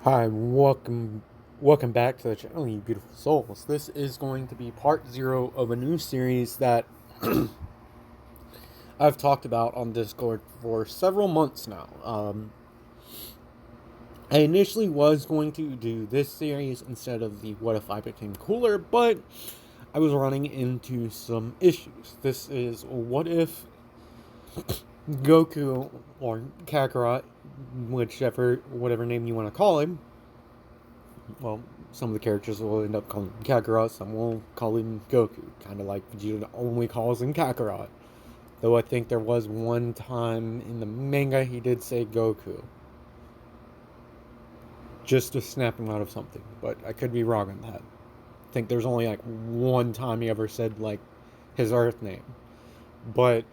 Hi, welcome back to the channel, you beautiful souls. This is going to be part 0 of a new series that I've talked about on Discord for several months now. I initially was going to do this series instead of the What If I Became Cooler, but I was running into some issues. This is what if Goku or Kakarot, whatever name you want to call him. Well, some of the characters will end up calling him Kakarot, some will call him Goku, kind of like Vegeta only calls him Kakarot. Though I think there was one time in the manga he did say Goku, just to snap him out of something, but I could be wrong on that. I think there's only like one time he ever said like his Earth name, but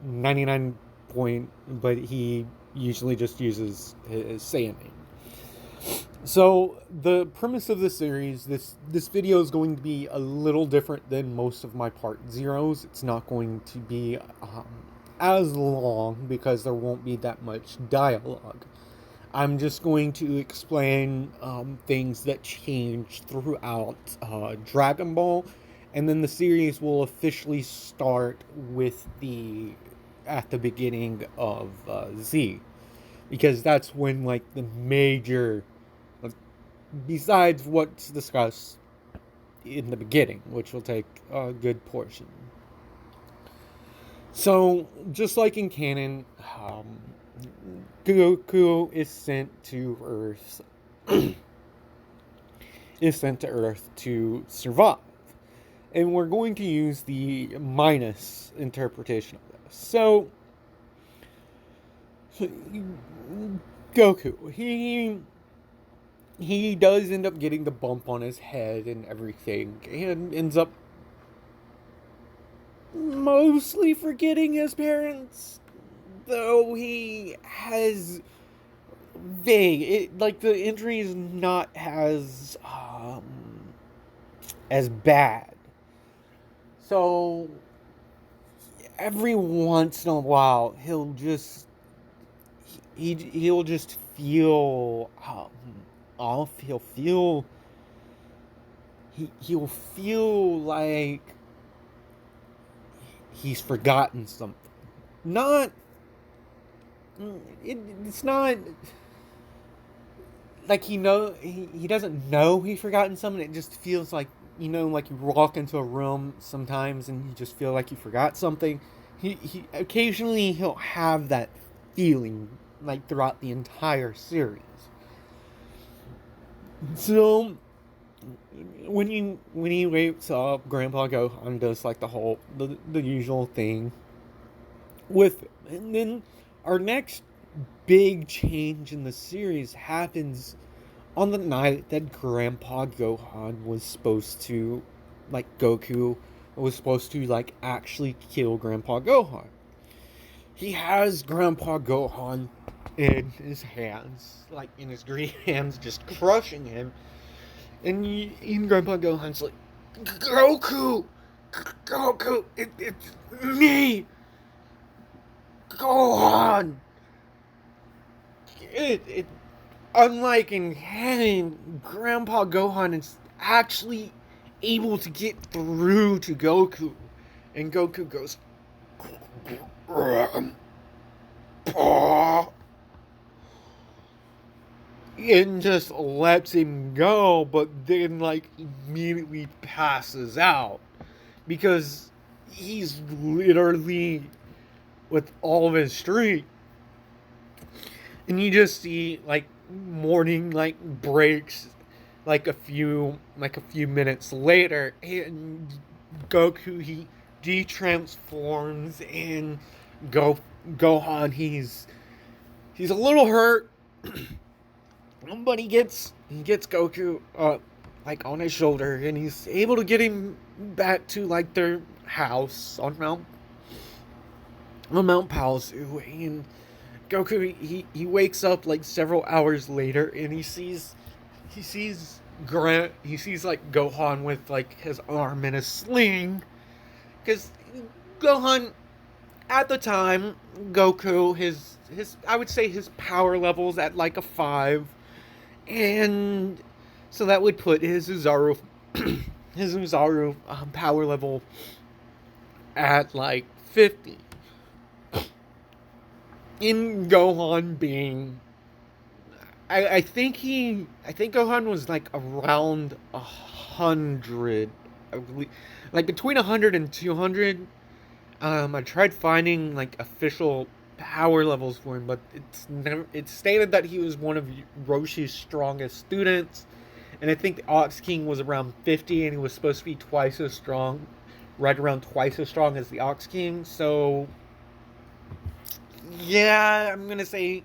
99 point, but he usually just uses his Saiyan name. So the premise of the series, this video is going to be a little different than most of my part zeros. It's not going to be as long because there won't be that much dialogue. I'm just going to explain things that changed throughout Dragon Ball, and then the series will officially start with at the beginning of Z, because that's when like the major, besides what's discussed in the beginning, which will take a good portion. So, just like in canon, Goku is sent to Earth, is sent to Earth to survive, and we're going to use the minus interpretation of this. So, Goku, he does end up getting the bump on his head and everything, and ends up mostly forgetting his parents, though he has like the injury is not as bad. So every once in a while he'll just feel off. He'll feel like he's forgotten something. Not it's not like he doesn't know he's forgotten something. It just feels like, like you walk into a room sometimes and you just feel like you forgot something. He occasionally he'll have that feeling like throughout the entire series. So when he wakes up, Grandpa Gohan does like the usual thing with him. And then our next big change in the series happens on the night that Grandpa Gohan was supposed to, like, Goku was supposed to, like, actually kill Grandpa Gohan. He has Grandpa Gohan in his hands, like, in his green hands, just crushing him. And Grandpa Gohan's like, Goku! Goku! It's me! Gohan! Unlike in canon, Grandpa Gohan is actually able to get through to Goku. And Goku goes, Grandpa. And just lets him go, but then, like, immediately passes out. Because he's literally with all of his strength. And you just see, like, morning, like, breaks, like a few minutes later, and Goku, he de-transforms, and Gohan, he's a little hurt, but he gets Goku like on his shoulder, and he's able to get him back to like their house on Mount Palsu. And Goku, he wakes up like several hours later, and he sees like Gohan with like his arm in a sling, because Gohan at the time, Goku, his I would say his power levels at like a 5, And so that would put his Oozaru, power level at like 50. In Gohan being, I think Gohan was like around 100, like between 100 and 200. I tried finding like official power levels for him, but it's stated that he was one of Roshi's strongest students, and I think the Ox King was around 50, and he was supposed to be twice as strong, right around twice as strong as the Ox King. So yeah, I'm gonna say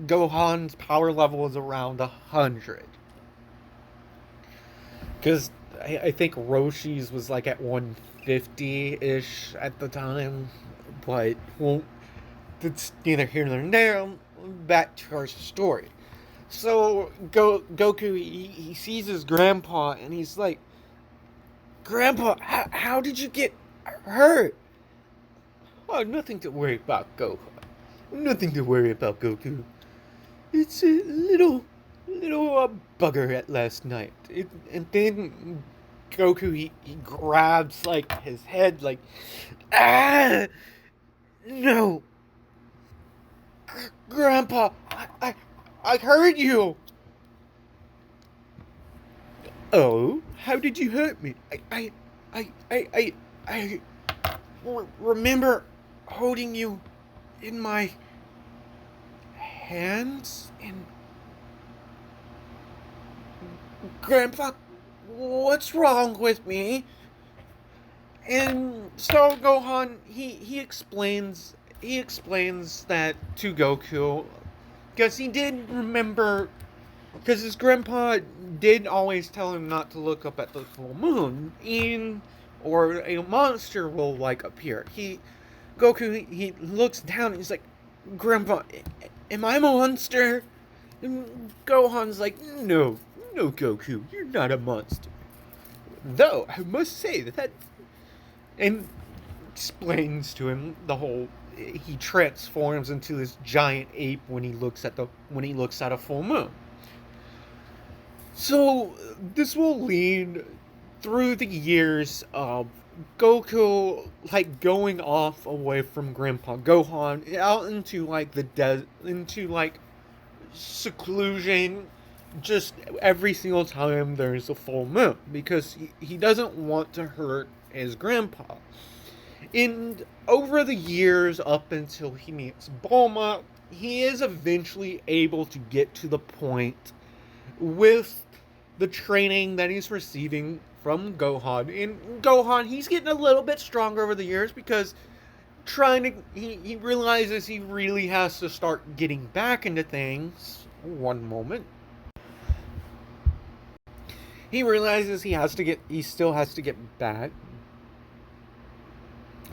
Gohan's power level is around 100, because I think Roshi's was like at 150 ish at the time, but well, that's neither here nor there. Back to our story. So Goku, he sees his grandpa, and he's like, "Grandpa, how did you get hurt?" "Oh, nothing to worry about, Goku. Nothing to worry about, Goku. It's a little bugger at last night." And then Goku, he grabs like his head, like, ah, no, Grandpa, I heard you. "Oh, how did you hurt me?" I remember holding you in my hands, and Grandpa, what's wrong with me? And so Gohan, he explains that to Goku, because he did remember, because his grandpa did always tell him not to look up at the full moon, or a monster will like appear. He looks down, and he's like, "Grandpa, am I a monster?" And Gohan's like, "No, no, Goku, you're not a monster. Though I must say that," and explains to him the whole. He transforms into this giant ape when he looks at a full moon. So this will lead through the years of Goku like going off away from Grandpa Gohan out into like into like seclusion, just every single time there's a full moon, because he doesn't want to hurt his grandpa. And over the years, up until he meets Bulma, he is eventually able to get to the point with the training that he's receiving from Gohan. And Gohan, he's getting a little bit stronger over the years, because he realizes he really has to start getting back into things. One moment. He realizes he still has to get back.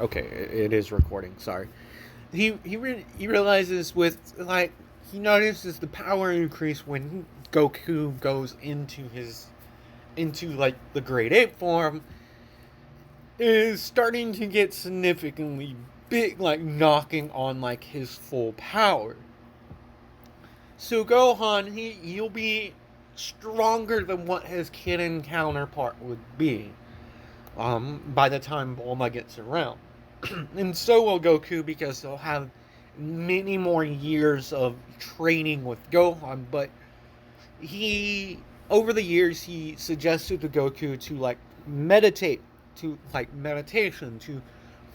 Okay, it is recording. Sorry. He realizes with like he notices the power increase when Goku goes into like the Great Ape form is starting to get significantly big, like knocking on like his full power. So Gohan, he'll be stronger than what his Kitten counterpart would be. By the time Bulma gets around. And so will Goku, because he'll have many more years of training with Gohan, but over the years, he suggested to Goku to like meditation, to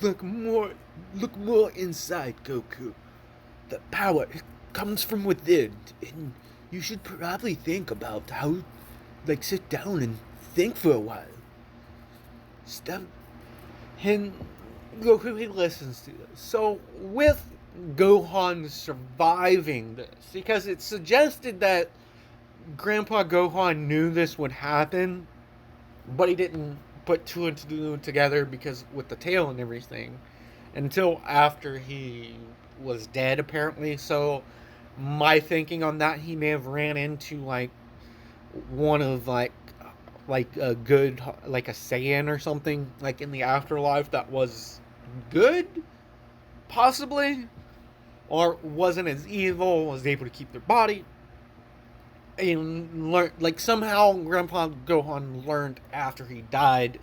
look more inside, Goku. The power, it comes from within, and you should probably think about how, like, sit down and think for a while. Stop. And Goku, he listens to this. So with Gohan surviving this, because it's suggested that Grandpa Gohan knew this would happen, but he didn't put two and two together, because with the tail and everything, until after he was dead, apparently. So my thinking on that, he may have ran into like one of like a good, like a Saiyan or something, like in the afterlife, that was good, possibly, or wasn't as evil, was able to keep their body. and learn like somehow Grandpa Gohan learned after he died,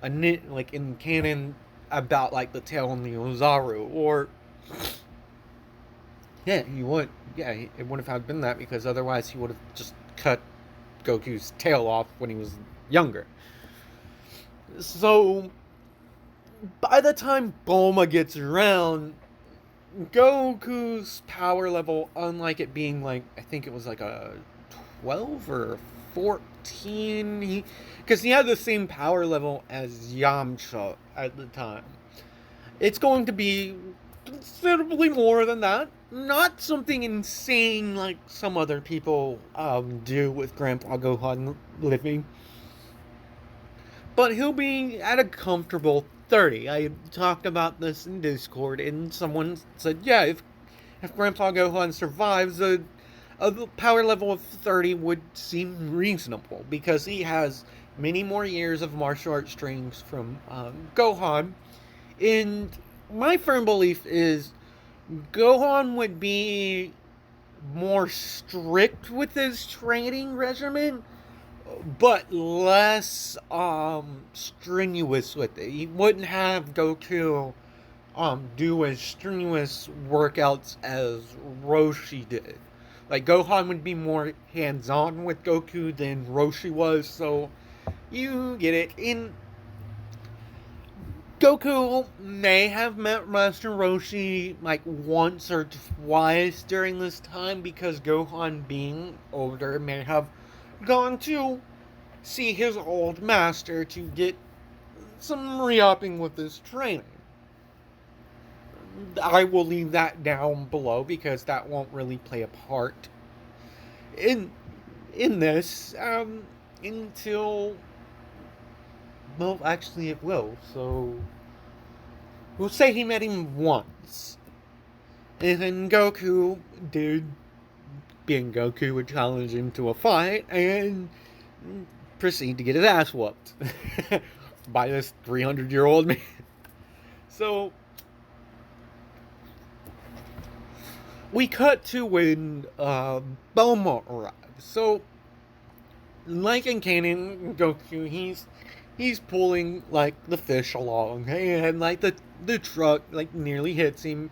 like in canon, about like the tail on the Oozaru, or yeah, he would. Yeah, it would have been that because otherwise he would have just cut Goku's tail off when he was younger. So by the time Bulma gets around, Goku's power level, unlike it being like I think it was like a 12 or 14, because he had the same power level as Yamcha at the time. It's going to be considerably more than that. Not something insane like some other people do with Grandpa Gohan living. But he'll be at a comfortable 30. I talked about this in Discord, and someone said, yeah, if Grandpa Gohan survives, a power level of 30 would seem reasonable, because he has many more years of martial arts training from Gohan. And my firm belief is Gohan would be more strict with his training regimen, but less strenuous with it. He wouldn't have Goku do as strenuous workouts as Roshi did. Like Gohan would be more hands-on with Goku than Roshi was, so you get it. In Goku may have met Master Roshi like once or twice during this time, because Gohan, being older, may have gone to see his old master to get some re-upping with his training. I will leave that down below because that won't really play a part in this until, well, actually it will. So we'll say he met him once, and then Goku did, being Goku, would challenge him to a fight and proceed to get his ass whooped by this 300-year-old man. So we cut to when Bulma arrives. So, like in canon, Goku, he's pulling like the fish along, and like the truck like nearly hits him.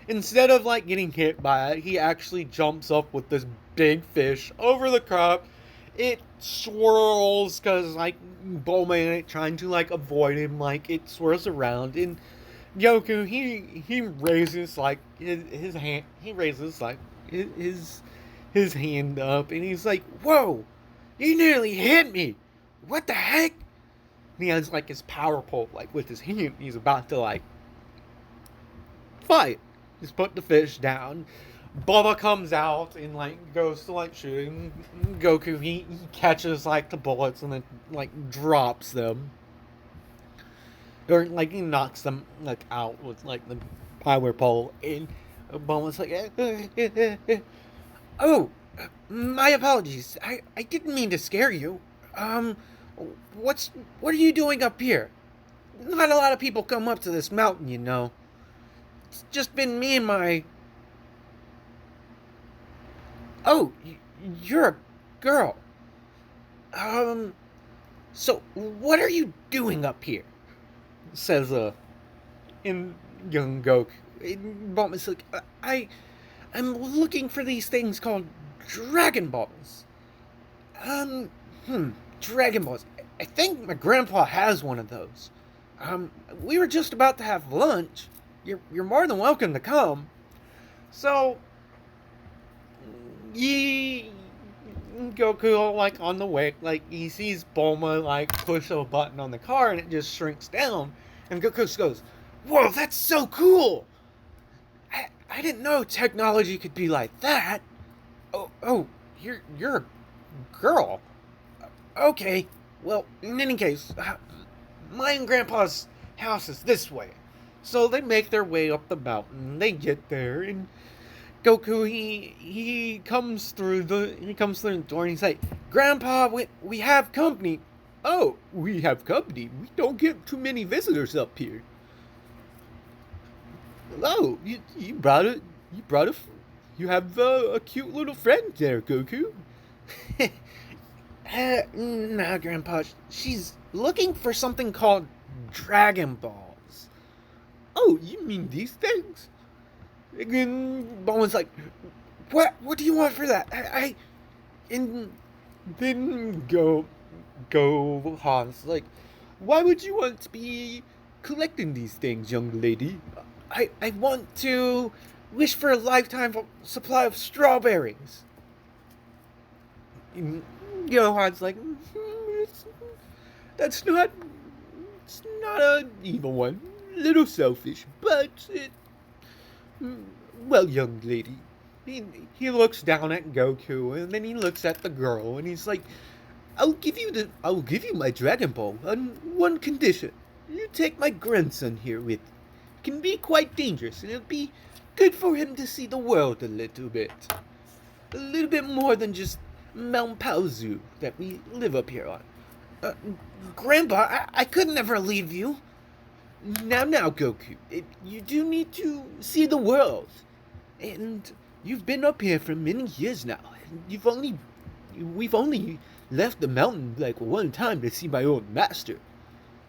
Instead of like getting hit by it, he actually jumps up with this big fish over the crop. It swirls because like Bulma ain't trying to like avoid him, like it swirls around, and Goku he raises like his hand, he raises like his hand up, and he's like, "Whoa, you nearly hit me! What the heck?" And he has like his power pole like with his hand. He's about to like fight. Just put the fish down. Bulma comes out and like goes to like shooting Goku. He catches like the bullets and then like drops them, or like he knocks them like out with like the power pole. And Bulma's like, "Oh, my apologies. I didn't mean to scare you. What are you doing up here? Not a lot of people come up to this mountain, you know. It's just been me and my..." "Oh, you're a girl. So what are you doing up here?" says in young Goku. Bulma's like, I'm looking for these things called Dragon Balls. Dragon Balls. I think my grandpa has one of those. We were just about to have lunch. You're more than welcome to come." So Goku, like on the way, like he sees Bulma like push a button on the car and it just shrinks down, and Goku just goes, "Whoa, that's so cool! I didn't know technology could be like that. Oh, you're a girl. Okay, well, in any case, my and Grandpa's house is this way." So they make their way up the mountain. They get there, and Goku he comes through the door, and he's like, "Grandpa, we have company." "Oh, we have company? We don't get too many visitors up here." "Oh, you have a cute little friend there, Goku. Nah, Grandpa. She's looking for something called Dragon Balls. Oh, you mean these things? And Bulma's like, what do you want for that? And then Gohan's like, why would you want to be collecting these things, young lady? I want to wish for a lifetime supply of strawberries. And Gohan's like, that's not, it's not an evil one. A little selfish, but it, well, young lady. He looks down at Goku and then he looks at the girl and he's like, I'll give you my Dragon Ball on one condition. You take my grandson here with you. It can be quite dangerous and it'll be good for him to see the world a little bit. A little bit more than just Mount Paozu that we live up here on. Grandpa, I could never leave you. Now, Goku, you do need to see the world. And you've been up here for many years now. And we've only left the mountain like one time to see my old master.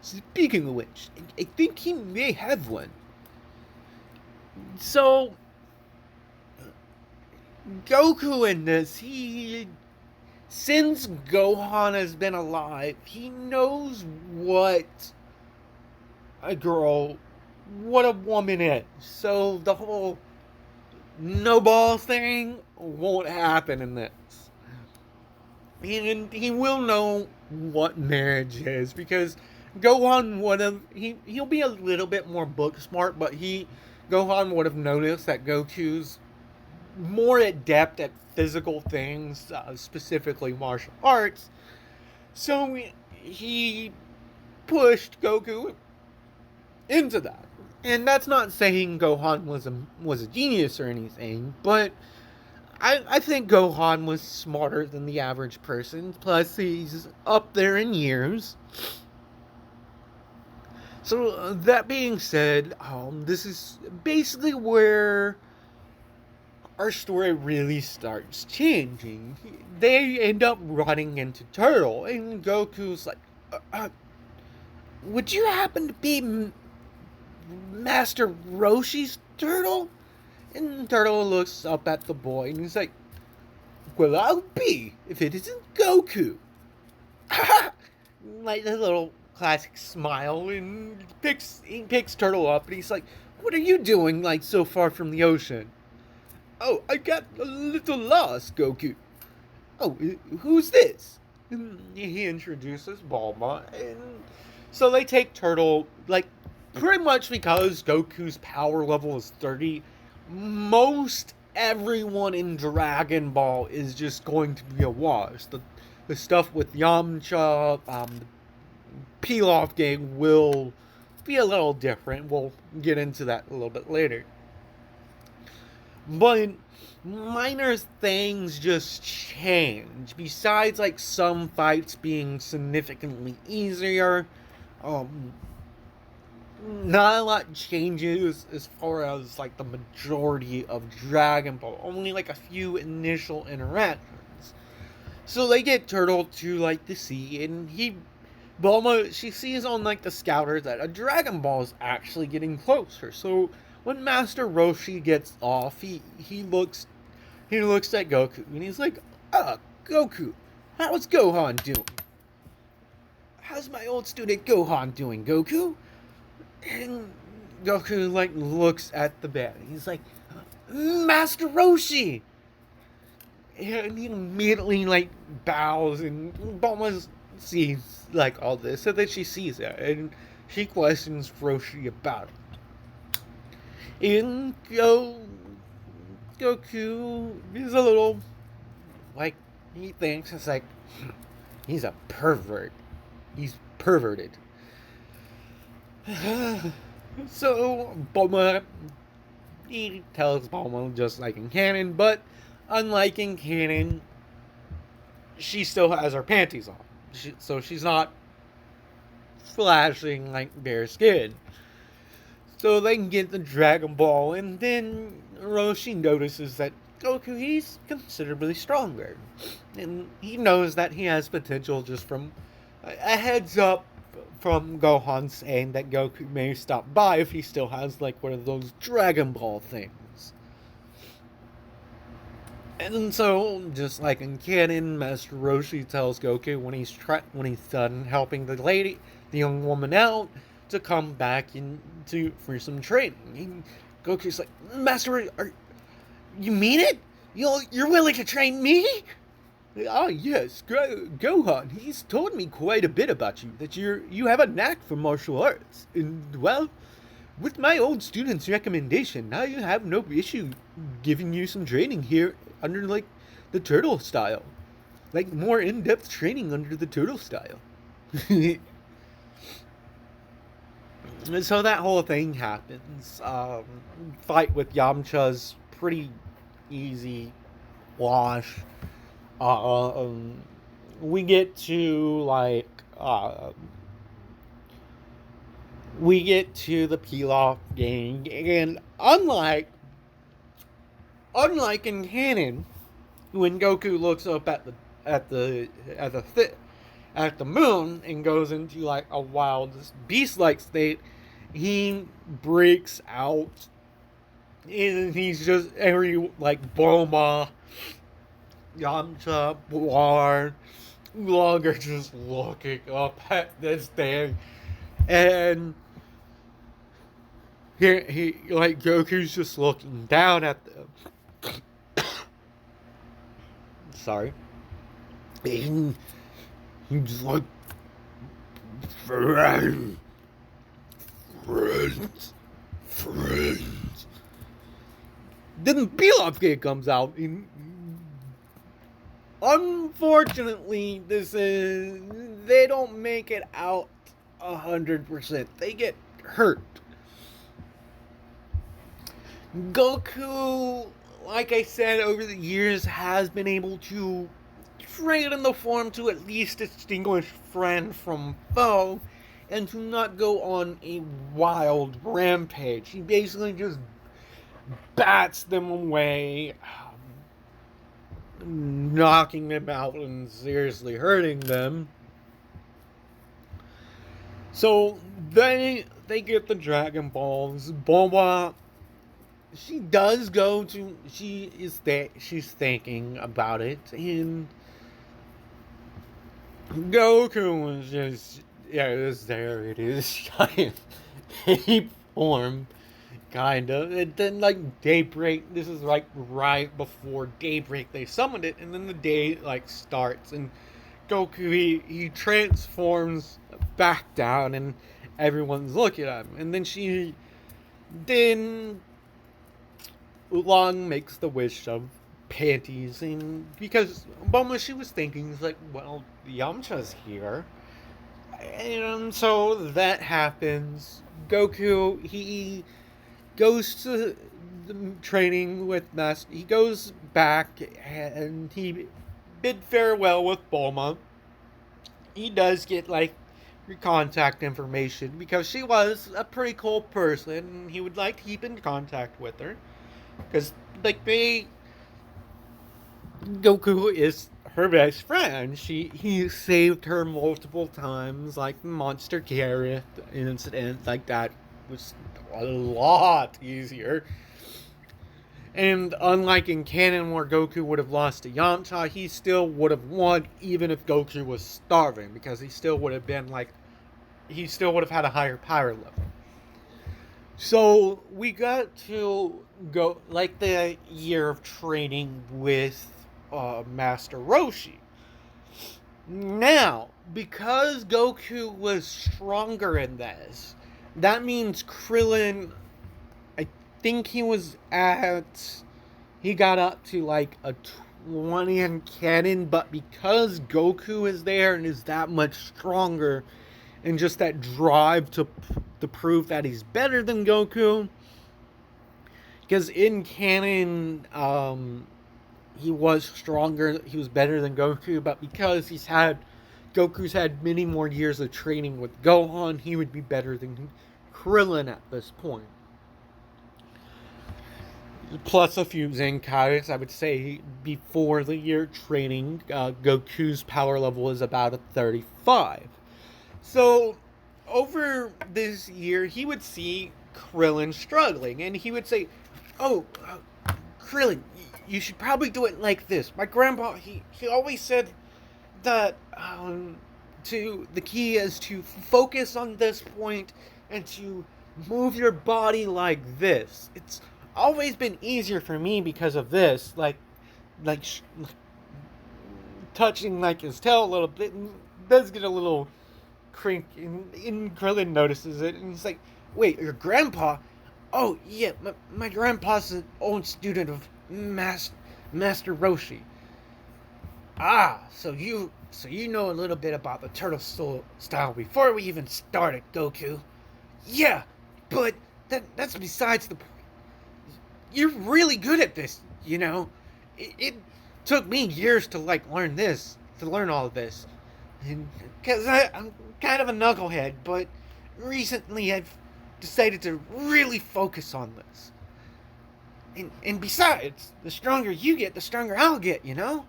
Speaking of which, I think he may have one. So, Goku in this, since Gohan has been alive, he knows what a woman is. So the whole no ball thing won't happen in this. And he will know what marriage is because Gohan would have, he'll be a little bit more book smart, but Gohan would have noticed that Goku's more adept at physical things, specifically martial arts. So he pushed Goku into that. And that's not saying Gohan was a genius or anything, but I think Gohan was smarter than the average person. Plus, he's up there in years. So that being said, this is basically where our story really starts changing. They end up running into Turtle, and Goku's like, would you happen to be Master Roshi's Turtle? And Turtle looks up at the boy, and he's like, well, I'll be, if it isn't Goku. Like a little classic smile, and he picks Turtle up, and he's like, what are you doing, like, so far from the ocean? Oh, I got a little lost, Goku. Oh, who's this? And he introduces Bulma, and so they take Turtle, like, pretty much because Goku's power level is 30, most everyone in Dragon Ball is just going to be a wash. The stuff with Yamcha, the Pilaf gang will be a little different. We'll get into that a little bit later. But minor things just change. Besides, like, some fights being significantly easier, not a lot changes as far as, like, the majority of Dragon Ball. Only, like, a few initial interactions. So they get Turtle to, like, the sea, and Bulma, she sees on, like, the scouter that a Dragon Ball is actually getting closer. So when Master Roshi gets off, he looks at Goku, and he's like, Goku, how's Gohan doing? How's my old student Gohan doing, Goku? And Goku, like, looks at the bed, and he's like, Master Roshi! And he immediately, like, bows, and Bulma sees, like, all this, so that she sees it, and she questions Roshi about it. And Goku is a little, like, he thinks, it's like, he's a pervert. He's perverted. So Bulma, he tells Bulma just like in canon, but unlike in canon, she still has her panties on, so she's not flashing like bare skin. So they can get the Dragon Ball, and then Roshi notices that Goku, he's considerably stronger. And he knows that he has potential just from a heads up from Gohan saying that Goku may stop by if he still has like one of those Dragon Ball things. And so, just like in canon, Master Roshi tells Goku when he's done helping the young woman out, to come back for some training. And Goku's like, Master, you mean it? You're willing to train me? Ah, yes, Gohan. He's told me quite a bit about you. That you have a knack for martial arts, and well, with my old student's recommendation, I have no issue giving you some training here under like the turtle style, like more in-depth training under the turtle style. And so that whole thing happens. Fight with Yamcha's pretty easy wash. We get to like we get to the Pilaf gang, and unlike in canon, when Goku looks up at the moon and goes into like a wild beast-like state, he breaks out, and he's just every like Bulma, Yamcha, Blar, Oolong are just looking up at this thing, and he like Goku's just looking down at them. Sorry. And he's like, friends. Then the Pilaf kid comes out, and unfortunately, they don't make it out 100%. They get hurt. Goku, like I said, over the years has been able to train in the form to at least distinguish friend from foe, and to not go on a wild rampage. He basically just bats them away, knocking them out and seriously hurting them. So they get the Dragon Balls. Bulma, she's thinking about it, and Goku was just, there it is, giant ape form, kind of. And then, like, daybreak, this is, like, right before daybreak, they summoned it, and then the day, like, starts, and Goku, he transforms back down, and everyone's looking at him. And then Oolong makes the wish of panties, and because Bulma, she was thinking, like, well, Yamcha's here, and so that happens. Goku, he goes to the training with Master. He goes back and he bid farewell with Bulma. He does get like her contact information because she was a pretty cool person. He would like to keep in contact with her because like Goku is her best friend. He saved her multiple times, like the monster carrot incident, like that was a lot easier. And unlike in canon where Goku would have lost to Yamcha, he still would have won even if Goku was starving, because he still would have had a higher power level. So we got to go like the year of training with Master Roshi. Now, because Goku was stronger in this, that means Krillin, I think he got up to like a 20 in canon, but because Goku is there and is that much stronger, and just that drive to prove that he's better than Goku, because in canon, he was stronger, he was better than Goku, but because Goku's had many more years of training with Gohan, he would be better than Krillin at this point. plus a few Zenkais. I would say before the year training, Goku's power level is about a 35. So over this year, he would see Krillin struggling, and he would say, "Oh, Krillin, you should probably do it like this." My grandpa, he always said that to the key is to focus on this point and to move your body like this. It's always been easier for me because of this, like touching like his tail a little bit does get a little crink, and Krillin notices it, and he's like, "Wait, your grandpa? Oh yeah, my grandpa's an old student of Master Roshi. Ah, so you know a little bit about the turtle style before we even started, Goku. Yeah, but that's besides the point. You're really good at this, you know. It took me years to learn all of this, and because I'm kind of a knucklehead, but recently I've decided to really focus on this. And besides, the stronger you get, the stronger I'll get, you know?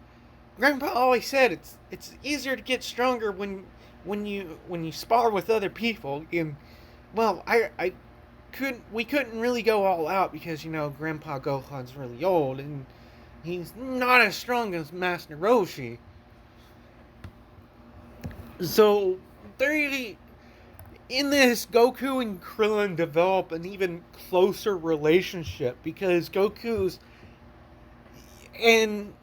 Grandpa always said it's easier to get stronger when you spar with other people. And well, I couldn't we couldn't really go all out because Grandpa Gohan's really old and he's not as strong as Master Roshi. So they in this, Goku and Krillin develop an even closer relationship because Goku's and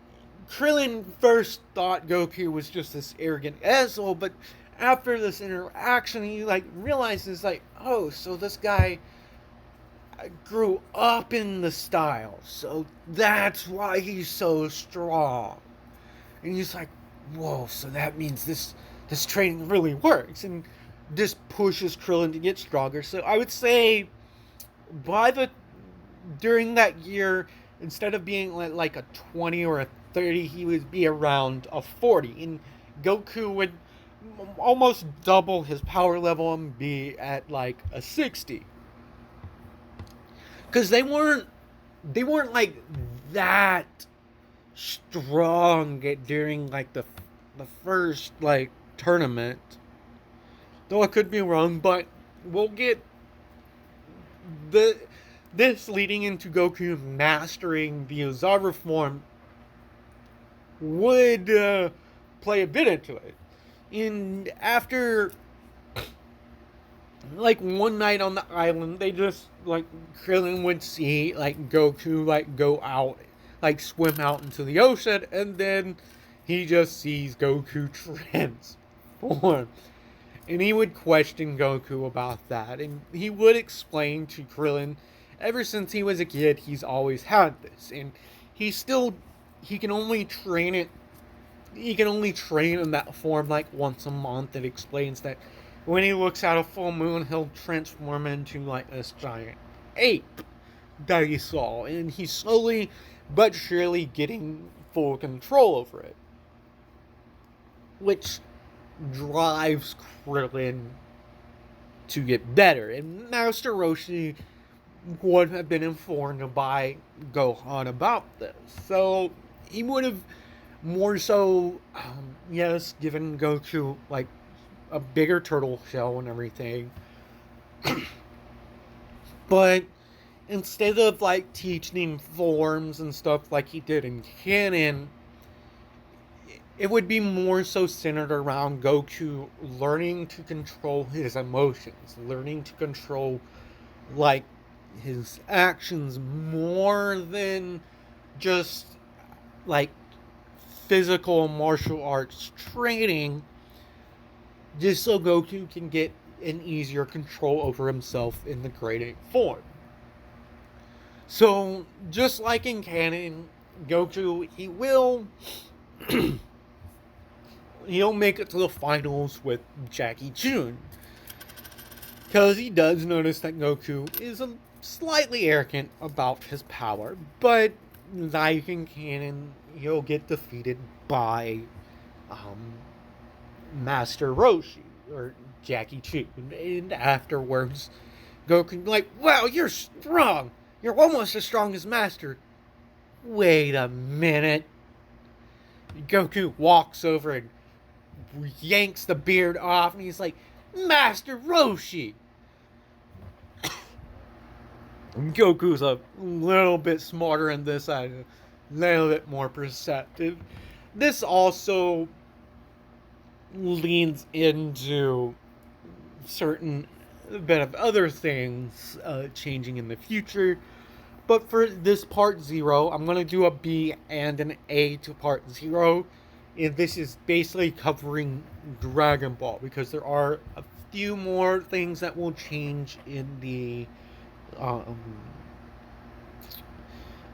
Krillin first thought Goku was just this arrogant asshole, but after this interaction, he realizes oh, so this guy grew up in the style, so that's why he's so strong. And he's like, whoa, so that means this training really works, and this pushes Krillin to get stronger. So I would say during that year, instead of being like a 20 or a 30, he would be around a 40. And Goku would almost double his power level and be at like a 60. Because they weren't like that strong during like the first like tournament. Though I could be wrong, but we'll get this leading into Goku mastering the Oozaru form would play a bit into it. And after like one night on the island, they just Krillin would see Goku go out, swim out into the ocean, and then he just sees Goku transform. And he would question Goku about that. And he would explain to Krillin, ever since he was a kid, he's always had this. And he can only train it. He can only train in that form once a month. It explains that when he looks at a full moon, he'll transform into this giant ape that he saw. And he's slowly but surely getting full control over it. Which drives Krillin to get better. And Master Roshi would have been informed by Gohan about this. So he would have more so, yes, given Goku a bigger turtle shell and everything. But instead of teaching forms and stuff like he did in canon, it would be more so centered around Goku learning to control his emotions, learning to control his actions more than just physical martial arts training, just so Goku can get an easier control over himself in the Great Ape form. So just like in canon, Goku, he'll make it to the finals with Jackie Chun. Because he does notice that Goku is slightly arrogant about his power. But like in canon, he'll get defeated by Master Roshi or Jackie Chun. And afterwards, Goku be like, wow, you're strong. You're almost as strong as Master. Wait a minute. Goku walks over and yanks the beard off, and he's like, Master Roshi! Goku's a little bit smarter in this side, a little bit more perceptive. This also leans into certain bit of other things changing in the future. But for this part 0, I'm going to do a B and an A to part 0. And this is basically covering Dragon Ball, because there are a few more things that will change um,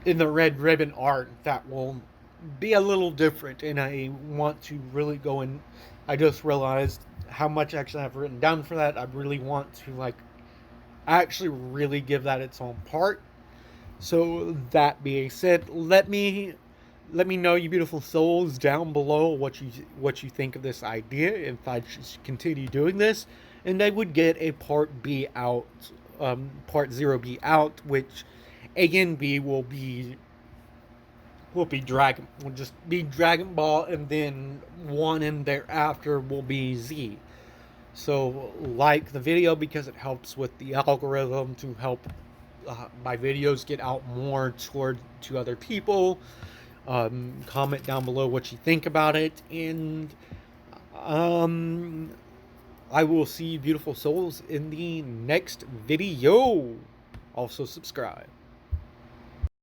in the Red Ribbon art that will be a little different. And I want to really go in. I just realized how much actually I've written down for that. I really want to actually really give that its own part. So that being said, let me know, you beautiful souls, down below what you think of this idea, if I should continue doing this, and I would get a part B out, part 0B out, which again B will be just be Dragon Ball, and then one in thereafter will be Z. So like the video, because it helps with the algorithm to help my videos get out more to other people. Comment down below what you think about it, and I will see you beautiful souls in the next video. Also subscribe.